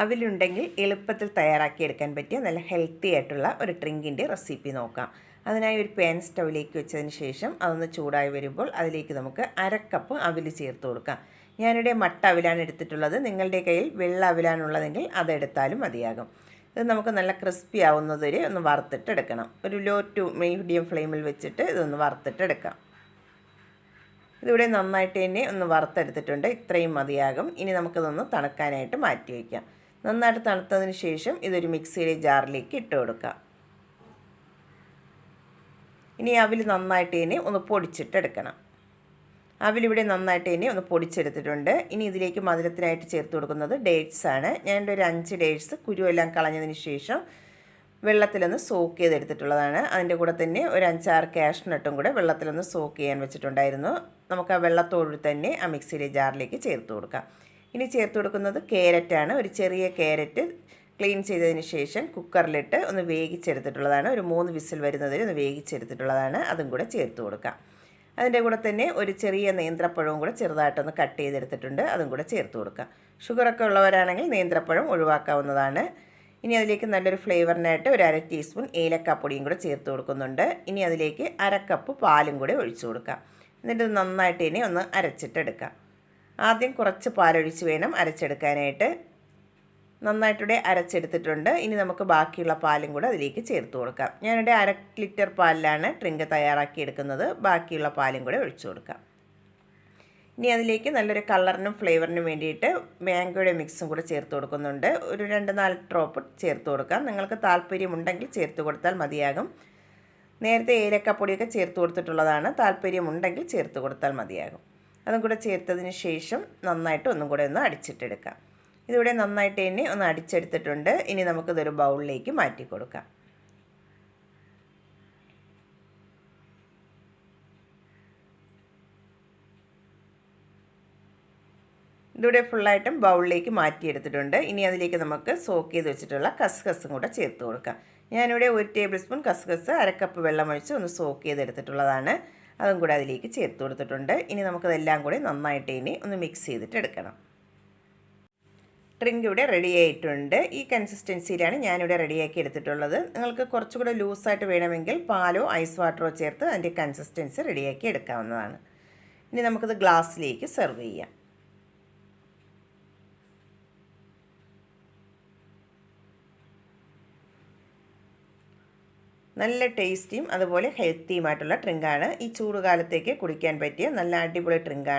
അവിലുണ്ടെങ്കിൽ എളുപ്പത്തിൽ തയ്യാറാക്കിയെടുക്കാൻ പറ്റിയ നല്ല ഹെൽത്തി ആയിട്ടുള്ള ഒരു ഡ്രിങ്കിൻ്റെ റെസിപ്പി നോക്കാം. അതിനായി ഒരു പാൻ സ്റ്റൗവിലേക്ക് വെച്ചതിന് ശേഷം അതൊന്ന് ചൂടായി വരുമ്പോൾ അതിലേക്ക് നമുക്ക് 1/2 കപ്പ് അവിൽ ചേർത്ത് കൊടുക്കാം. ഞാനിവിടെ മട്ട അവിലാണ് എടുത്തിട്ടുള്ളത്. നിങ്ങളുടെ കയ്യിൽ വെള്ള അവിലാണുള്ളതെങ്കിൽ അതെടുത്താലും മതിയാകും. ഇത് നമുക്ക് നല്ല ക്രിസ്പി ആവുന്നതുവരെ ഒന്ന് വറുത്തിട്ടെടുക്കണം. ഒരു ലോ ടു മീഡിയം ഫ്ലെയിമിൽ വെച്ചിട്ട് ഇതൊന്ന് വറുത്തിട്ടെടുക്കാം. ഇതിവിടെ നന്നായിട്ട് തന്നെ ഒന്ന് വറുത്തെടുത്തിട്ടുണ്ട്. ഇത്രയും മതിയാകും. ഇനി നമുക്കിതൊന്ന് തണുക്കാനായിട്ട് മാറ്റി വയ്ക്കാം. നന്നായിട്ട് തണുത്തതിന് ശേഷം ഇതൊരു മിക്സിയിലെ ജാറിലേക്ക് ഇട്ട് കൊടുക്കാം. ഇനി അവിൽ നന്നായിട്ട് തന്നെ ഒന്ന് പൊടിച്ചിട്ടെടുക്കണം. അവിലിവിടെ നന്നായിട്ട് തന്നെ ഒന്ന് പൊടിച്ചെടുത്തിട്ടുണ്ട്. ഇനി ഇതിലേക്ക് മധുരത്തിനായിട്ട് ചേർത്ത് കൊടുക്കുന്നത് ഡേറ്റ്സ് ആണ്. ഞാനിവിടെ ഒരു 5 ഡേറ്റ്സ് കുരുവെല്ലാം കളഞ്ഞതിന് ശേഷം വെള്ളത്തിലൊന്ന് സോക്ക് ചെയ്തെടുത്തിട്ടുള്ളതാണ്. അതിൻ്റെ കൂടെ തന്നെ ഒരു 5-6 കാഷ്നട്ടും കൂടെ വെള്ളത്തിലൊന്ന് സോക്ക് ചെയ്യാൻ വെച്ചിട്ടുണ്ടായിരുന്നു. നമുക്ക് ആ വെള്ളത്തോട് തന്നെ ആ മിക്സിയിലെ ജാറിലേക്ക് ചേർത്ത് കൊടുക്കാം. ഇനി ചേർത്ത് കൊടുക്കുന്നത് ക്യാരറ്റാണ്. ഒരു ചെറിയ ക്യാരറ്റ് ക്ലീൻ ചെയ്തതിന് ശേഷം കുക്കറിലിട്ട് ഒന്ന് വേവിച്ചെടുത്തിട്ടുള്ളതാണ്. ഒരു 3 വിസിൽ വരുന്നതിന് ഒന്ന് വേവിച്ചെടുത്തിട്ടുള്ളതാണ്. അതും കൂടെ ചേർത്ത് കൊടുക്കാം. അതിൻ്റെ കൂടെ തന്നെ ഒരു ചെറിയ നേന്ത്രപ്പഴവും കൂടെ ചെറുതായിട്ടൊന്ന് കട്ട് ചെയ്തെടുത്തിട്ടുണ്ട്. അതും കൂടെ ചേർത്ത് കൊടുക്കാം. ഷുഗറൊക്കെ ഉള്ളവരാണെങ്കിൽ നേന്ത്രപ്പഴം ഒഴിവാക്കാവുന്നതാണ്. ഇനി അതിലേക്ക് നല്ലൊരു ഫ്ലേവറിനായിട്ട് ഒരു 1/2 ടീസ്പൂൺ ഏലക്കാപ്പൊടിയും കൂടെ ചേർത്ത് കൊടുക്കുന്നുണ്ട്. ഇനി അതിലേക്ക് 1/2 കപ്പ് പാലും കൂടെ ഒഴിച്ചു കൊടുക്കാം. എന്നിട്ട് നന്നായിട്ട് ഇനി ഒന്ന് അരച്ചിട്ടെടുക്കാം. ആദ്യം കുറച്ച് പാലൊഴിച്ച് വേണം അരച്ചെടുക്കാനായിട്ട്. നന്നായിട്ടിവിടെ അരച്ചെടുത്തിട്ടുണ്ട്. ഇനി നമുക്ക് ബാക്കിയുള്ള പാലും കൂടെ അതിലേക്ക് ചേർത്ത് കൊടുക്കാം. ഞാനിവിടെ 1/2 ലിറ്റർ പാലിലാണ് ഡ്രിങ്ക് തയ്യാറാക്കിയെടുക്കുന്നത്. ബാക്കിയുള്ള പാലും കൂടെ ഒഴിച്ചു കൊടുക്കാം. ഇനി അതിലേക്ക് നല്ലൊരു കളറിനും ഫ്ലേവറിനും വേണ്ടിയിട്ട് മാംഗോയുടെ മിക്സും കൂടെ ചേർത്ത് കൊടുക്കുന്നുണ്ട്. ഒരു 2-4 ഡ്രോപ്പ് ചേർത്ത് കൊടുക്കാം. നിങ്ങൾക്ക് താല്പര്യമുണ്ടെങ്കിൽ ചേർത്ത് കൊടുത്താൽ മതിയാകും. നേരത്തെ ഏലക്കപ്പൊടിയൊക്കെ ചേർത്ത് കൊടുത്തിട്ടുള്ളതാണ്. താല്പര്യമുണ്ടെങ്കിൽ ചേർത്ത് കൊടുത്താൽ മതിയാകും. അതും കൂടെ ചേർത്തതിന് ശേഷം നന്നായിട്ട് ഒന്നും കൂടെ ഒന്ന് അടിച്ചിട്ടെടുക്കാം. ഇതിവിടെ നന്നായിട്ട് തന്നെ ഒന്ന് അടിച്ചെടുത്തിട്ടുണ്ട്. ഇനി നമുക്കിതൊരു ബൗളിലേക്ക് മാറ്റി കൊടുക്കാം. ഇതിവിടെ ഫുള്ളായിട്ടും ബൗളിലേക്ക് മാറ്റിയെടുത്തിട്ടുണ്ട്. ഇനി അതിലേക്ക് നമുക്ക് സോക്ക് ചെയ്ത് വെച്ചിട്ടുള്ള കസ്കസും കൂടെ ചേർത്ത് കൊടുക്കാം. ഞാനിവിടെ 1 ടേബിൾ സ്പൂൺ കസ്കസ് 1/2 കപ്പ് വെള്ളമൊഴിച്ച് ഒന്ന് സോക്ക് ചെയ്തെടുത്തിട്ടുള്ളതാണ്. അതും കൂടെ അതിലേക്ക് ചേർത്ത് കൊടുത്തിട്ടുണ്ട്. ഇനി നമുക്കതെല്ലാം കൂടി നന്നായിട്ട് ഇനി ഒന്ന് മിക്സ് ചെയ്തിട്ട് എടുക്കണം. ഡ്രിങ്ക് ഇവിടെ റെഡി ആയിട്ടുണ്ട്. ഈ കൺസിസ്റ്റൻസിയിലാണ് ഞാനിവിടെ റെഡിയാക്കി എടുത്തിട്ടുള്ളത്. നിങ്ങൾക്ക് കുറച്ചുകൂടെ ലൂസായിട്ട് വേണമെങ്കിൽ പാലോ ഐസ് വാട്ടറോ ചേർത്ത് അതിൻ്റെ കൺസിസ്റ്റൻസി റെഡിയാക്കി എടുക്കാവുന്നതാണ്. ഇനി നമുക്കത് ഗ്ലാസ്സിലേക്ക് സെർവ് ചെയ്യാം. നല്ല ടേസ്റ്റിയും അതുപോലെ ഹെൽത്തിയുമായിട്ടുള്ള ഡ്രിങ്കാണ്. ഈ ചൂടുകാലത്തേക്ക് കുടിക്കാൻ പറ്റിയ നല്ല അടിപൊളി ഡ്രിങ്കാണ്.